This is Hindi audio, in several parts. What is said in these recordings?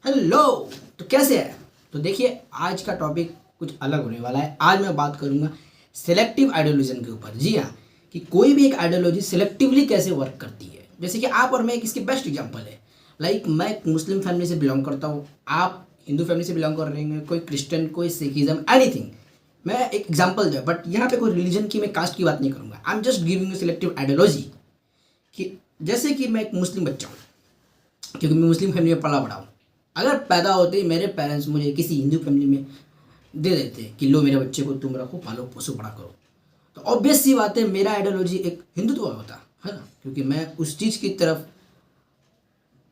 हेलो। तो कैसे है? तो देखिए, आज का टॉपिक कुछ अलग होने वाला है। आज मैं बात करूंगा सिलेक्टिव आइडियोलॉजिज्म के ऊपर। जी हाँ, कि कोई भी एक आइडियोलॉजी सिलेक्टिवली कैसे वर्क करती है। जैसे कि आप और मैं एक इसकी बेस्ट एग्जांपल है। मैं एक मुस्लिम फैमिली से बिलोंग करता हूँ, आप हिंदू फैमिली से बिलोंग कर रहे हैं, कोई क्रिश्चियन, कोई सिखिज्म, एनीथिंग। मैं एक एग्जाम्पल जो है, बट यहाँ पे कोई रिलीजन की, मैं कास्ट की बात नहीं करूँगा। I am just giving you selective ideology. कि जैसे कि मैं एक मुस्लिम बच्चा हूँ, क्योंकि मैं मुस्लिम फैमिली में पला बड़ा हूँ। अगर पैदा होते ही मेरे पेरेंट्स मुझे किसी हिंदू फैमिली में दे देते कि लो मेरे बच्चे को तुम रखो, पालो, पोसो, बड़ा करो, तो ऑब्वियस सी बात है मेरा आइडियोलॉजी एक हिंदुत्व होता है ना, क्योंकि मैं उस चीज़ की तरफ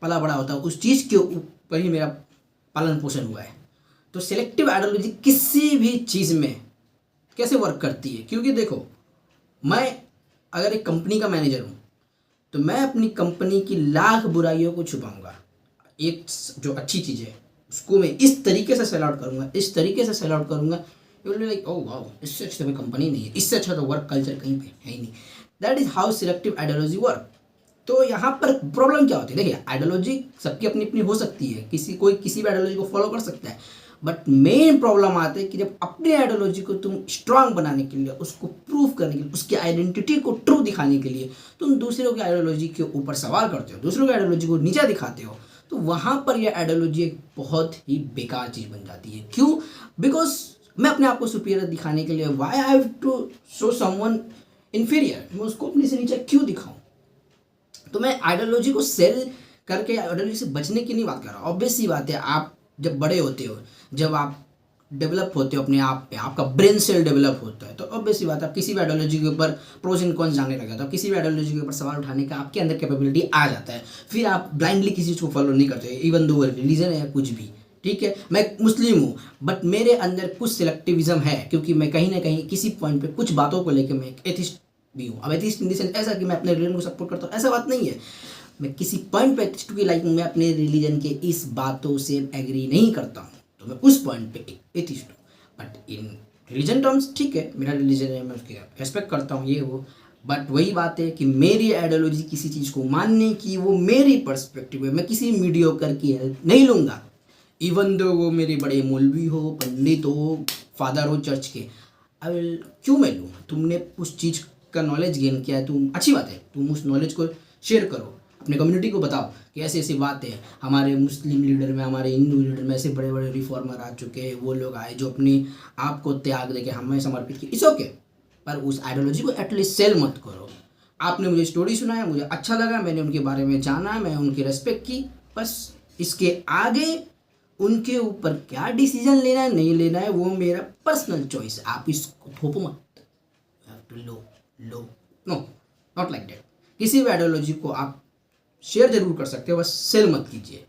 पला बड़ा होता, उस चीज़ के ऊपर ही मेरा पालन पोषण हुआ है। तो सिलेक्टिव आइडियोलॉजी किसी भी चीज़ में कैसे वर्क करती है, क्योंकि देखो, मैं अगर एक कंपनी का मैनेजर हूँ तो मैं अपनी कंपनी की लाख बुराइयों को छुपाऊंगा, एक जो अच्छी चीज़ है उसको मैं इस तरीके से सेल आउट करूँगा, इस तरीके से सेल आउट करूँगा, you will be like oh wow, इससे अच्छा तो कोई कंपनी नहीं है, इससे अच्छा तो वर्क कल्चर कहीं पे है ही नहीं। That is how selective ideology work. तो यहाँ पर प्रॉब्लम क्या होती है? देखिए, आइडियोलॉजी सबकी अपनी अपनी हो सकती है, कोई किसी भी आइडियोलॉजी को फॉलो कर सकता है, बट मेन प्रॉब्लम आता है कि जब अपनी आइडियोलॉजी को तुम स्ट्रांग बनाने के लिए, उसको प्रूव करने के लिए, उसकी आइडेंटिटी को ट्रू दिखाने के लिए तुम दूसरों की आइडियोलॉजी के ऊपर सवाल करते हो, दूसरों की आइडियोलॉजी को नीचा दिखाते हो, तो वहाँ पर यह आइडियोलॉजी एक बहुत ही बेकार चीज़ बन जाती है। क्यों? बिकॉज मैं अपने आप को सुपीरियर दिखाने के लिए, why I have to show someone inferior, मैं उसको अपने से नीचे क्यों दिखाऊं? तो मैं आइडियोलॉजी को सेल करके आइडियोलॉजी से बचने की नहीं बात कर रहा। ऑब्वियस सी बात है, आप जब बड़े होते हो, जब आप डेवलप होते हो अपने आप पे, आपका ब्रेन सेल डेवलप होता है, तो ऑब्वियस सी बात है आप किसी भी आइडियोलॉजी के ऊपर प्रोज एंड कॉन्स जानने लग जाते हो, किसी भी आइडियोलॉजी के ऊपर सवाल उठाने का आपके अंदर कैपेबिलिटी आ जाता है। फिर आप ब्लाइंडली किसी चीज़ को फॉलो नहीं करते, इवन दो रिलीजन है या कुछ भी। ठीक है, मैं मुस्लिम हूँ, बट मेरे अंदर कुछ सिलेक्टिविज्म है, क्योंकि मैं कहीं ना कहीं किसी पॉइंट पे कुछ बातों को लेकर मैं एक एथिस्ट भी हूँ। अब एथिस्ट इन द सेंस ऐसा कि मैं अपने रिलीजन को सपोर्ट करता हूँ, ऐसा बात नहीं है। मैं किसी पॉइंट पे एथिस्ट की, लाइक मैं अपने रिलीजन के इस बातों से एग्री नहीं करता हूँ, तो मैं उस पॉइंट पे एक एथिस्ट हूँ। बट इन रिलीजन टर्म्स ठीक है, मेरा रिलीजन है, मैं उसके रेस्पेक्ट करता हूँ, ये वो। बट वही बात है कि मेरी आइडियोलॉजी किसी चीज़ को मानने की, वो मेरी पर्सपेक्टिव है, मैं किसी मीडियोकर की हेल्प नहीं लूँगा, इवन दो वो मेरे बड़े मौलवी हो, पंडित हो, फादर हो चर्च के। आई विल क्यों मैं लूँ? तुमने उस चीज़ का नॉलेज गेन किया है, तुम अच्छी बात है, तुम उस नॉलेज को शेयर करो, अपने कम्युनिटी को बताओ कि ऐसी ऐसी बात है, हमारे मुस्लिम लीडर में, हमारे हिंदू लीडर में ऐसे बड़े बड़े रिफॉर्मर आ चुके हैं, वो लोग आए जो अपने आप को त्याग दे के हमें समर्पित किए, इट्स ओके। पर उस आइडियोलॉजी को एटलीस्ट सेल मत करो। आपने मुझे स्टोरी सुनाया, मुझे अच्छा लगा, मैंने उनके बारे में जाना, मैं उनकी रेस्पेक्ट की, बस इसके आगे उनके ऊपर क्या डिसीजन लेना है नहीं लेना है वो मेरा पर्सनल चॉइस है, आप इसको थोपो मत। लो लो, नो, नॉट लाइक दैट। किसी भी आइडियोलॉजी को आप शेयर जरूर कर सकते हो, बस सेल मत कीजिए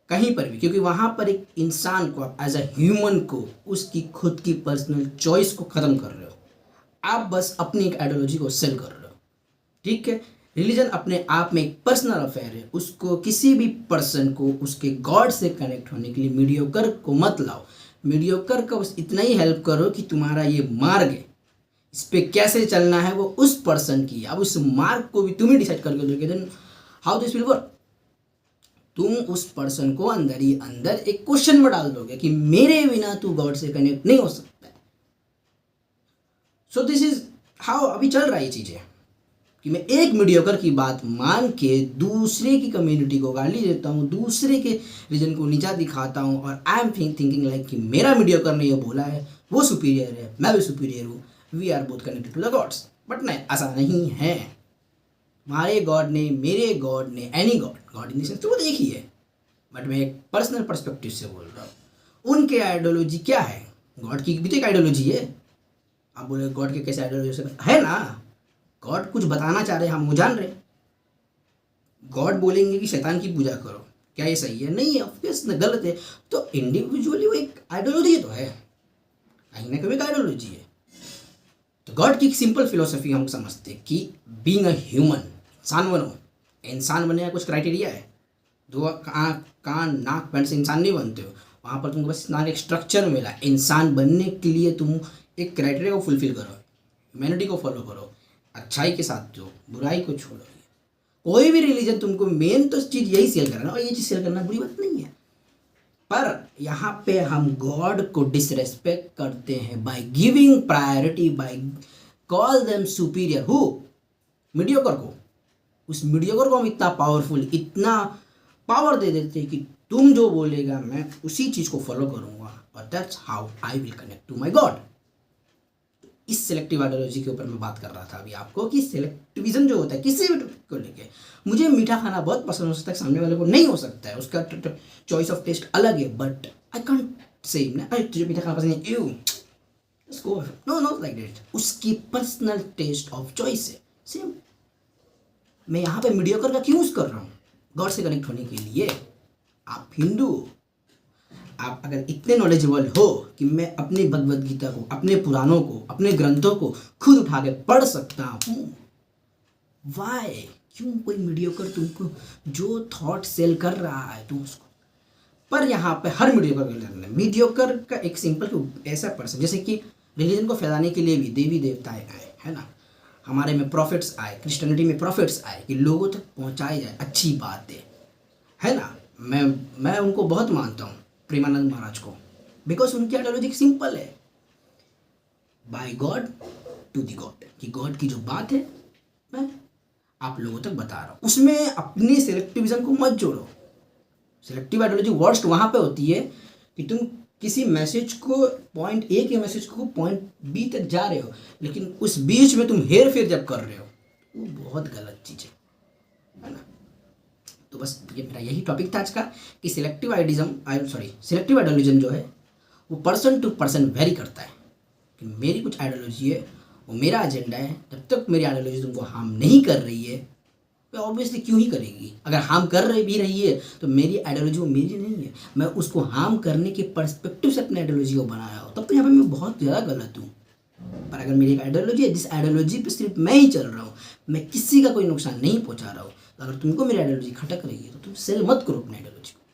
कहीं पर भी, क्योंकि वहां पर एक इंसान को आप एज अ ह्यूमन को उसकी खुद की पर्सनल चॉइस को ख़त्म कर रहे हो। आप बस अपनी एक आइडियोलॉजी को सेल कर रहे हो। ठीक है, रिलीजन अपने आप में एक पर्सनल अफेयर है, उसको किसी भी पर्सन को उसके गॉड से कनेक्ट होने के लिए मीडियोकर को मत लाओ। मीडियोकर का बस इतना ही हेल्प करो कि तुम्हारा ये मार्ग है, इस पे कैसे चलना है वो उस पर्सन की। अब उस मार्ग को भी तुम ही डिसाइड करके दोगे, then how this will work? तुम उस पर्सन को अंदर ही अंदर एक क्वेश्चन में डाल दोगे कि मेरे बिना तू गॉड से कनेक्ट नहीं हो सकता। सो दिस इज हाउ अभी चल रहा है ये चीजें, कि मैं एक मीडियोकर की बात मान के दूसरे की कम्युनिटी को गाली देता हूँ, दूसरे के रीजन को नीचा दिखाता हूँ, और आई एम थिंकिंग लाइक कि मेरा मीडियोकर ने ये बोला है, वो सुपीरियर है, मैं भी सुपीरियर हूँ, we are both connected to the gods. But नहीं, ऐसा नहीं है। हमारे गॉड ने, मेरे गॉड ने, any God, God in the sense तो वो एक ही है, बट मैं एक पर्सनल पर्सपेक्टिव से बोल रहा हूँ। उनके आइडियोलॉजी क्या है? गॉड की भी तो एक आइडियोलॉजी है। आप बोले गॉड के कैसे आइडियोलॉजी है ना, गॉड कुछ बताना चाह रहे हैं, हम वो जान रहे। गॉड बोलेंगे कि शैतान की पूजा करो, क्या ये सही है? नहीं है, ऑब्वियस गलत है। तो इंडिविजुअली वो एक आइडियोलॉजी तो है, कहीं ना कहीं एक आइडियोलॉजी है। तो गॉड की एक सिंपल फिलोसफी हम समझते हैं कि बीइंग अ ह्यूमन, इंसान बनो। इंसान बनने का कुछ क्राइटेरिया है? दो आँख, कान, नाक, पैंट से इंसान नहीं बनते हो। वहाँ पर तुमको बस नाक एक स्ट्रक्चर मिला। इंसान बनने के लिए तुम एक क्राइटेरिया को फुलफिल करो, ह्यूमैनिटी को फॉलो करो, अच्छाई के साथ दो, बुराई को छोड़ो। कोई भी रिलीजन तुमको मेन तो चीज़ यही सेल करना, और ये चीज़ सेल करना बुरी बात नहीं है। पर यहाँ पे हम गॉड को डिसरेस्पेक्ट करते हैं by giving priority, by call them superior. Who? Mediocre को। उस मीडियोकर को हम इतना पावरफुल, इतना पावर दे देते हैं कि तुम जो बोलेगा मैं उसी चीज़ को फॉलो करूँगा, और that's how I will connect to my god. इस सिलेक्टिव आइडियोलॉजी के ऊपर मैं बात कर रहा था अभी आपको, कि सिलेक्टिविज्म जो होता है किसी भी टॉपिक को लेके, मुझे मीठा खाना बहुत पसंद हो सकता है, सामने वाले को नहीं हो सकता है, उसका चॉइस ऑफ टेस्ट अलग है, बट आई कांट से तुझे मीठा खाना पसंद है, you know not like that. उसकी पर्सनल टेस्ट ऑफ चॉइस है। सेम मैं यहाँ पे मीडियोकर का क्यों यूज कर रहा हूँ? गॉड से कनेक्ट होने के लिए। आप हिंदू, आप अगर इतने नॉलेजेबल हो कि मैं अपनी भगवद गीता को, अपने पुराणों को, अपने ग्रंथों को खुद उठा के पढ़ सकता हूँ, वाई? क्यों कोई मीडियोकर तुमको जो थॉट सेल कर रहा है तुम उसको? पर यहाँ पे हर मीडियोकर का एक सिंपल ऐसा पर्सन, जैसे कि रिलीजन को फैलाने के लिए भी देवी देवताएं आए, है ना, हमारे में प्रॉफिट्स आए, क्रिश्चियनिटी में प्रॉफिट्स आए कि लोगों तक पहुँचाई जाए अच्छी बातें, है ना। मैं उनको बहुत मानता हूँ, प्रेमानंद महाराज को, बिकॉज उनकी आइडियोलॉजी सिंपल है, by god to the god, कि गॉड की जो बात है मैं आप लोगों तक बता रहा हूँ। उसमें अपनी सिलेक्टिविज्म को मत जोड़ो। सिलेक्टिव आइडियोलॉजी वर्स्ट वहाँ पे होती है कि तुम किसी मैसेज को, पॉइंट ए के मैसेज को पॉइंट बी तक जा रहे हो, लेकिन उस बीच में तुम हेर फेर जब कर रहे हो, वो बहुत गलत चीज़ है ना। तो बस ये मेरा यही टॉपिक था आज का, कि सिलेक्टिव आइडियोलॉजिज्म जो है वो पर्सन टू पर्सन वेरी करता है। कि मेरी कुछ आइडियोलॉजी है, वो मेरा एजेंडा है, तब तक मेरी आइडियोलॉजी तुमको हार्म नहीं कर रही है, तो ऑब्वियसली क्यों ही करेगी। अगर हार्म कर रही है तो मेरी आइडियोलॉजी वो मेरी नहीं है, मैं उसको हार्म करने के पर्सपेक्टिव से अपनी आइडियोलॉजी को बनाया हो, तब तो यहाँ पे मैं बहुत ज़्यादा गलत हूँ। पर अगर मेरी एक आइडियोलॉजी है, जिस आइडियोलॉजी पे सिर्फ मैं ही चल रहा हूँ, मैं किसी का कोई नुकसान नहीं पहुँचा रहा हूँ, तो अगर तुमको मेरी आइडियोलॉजी खटक रही है तो तुम सेल मत करो अपनी आइडियोलॉजी को।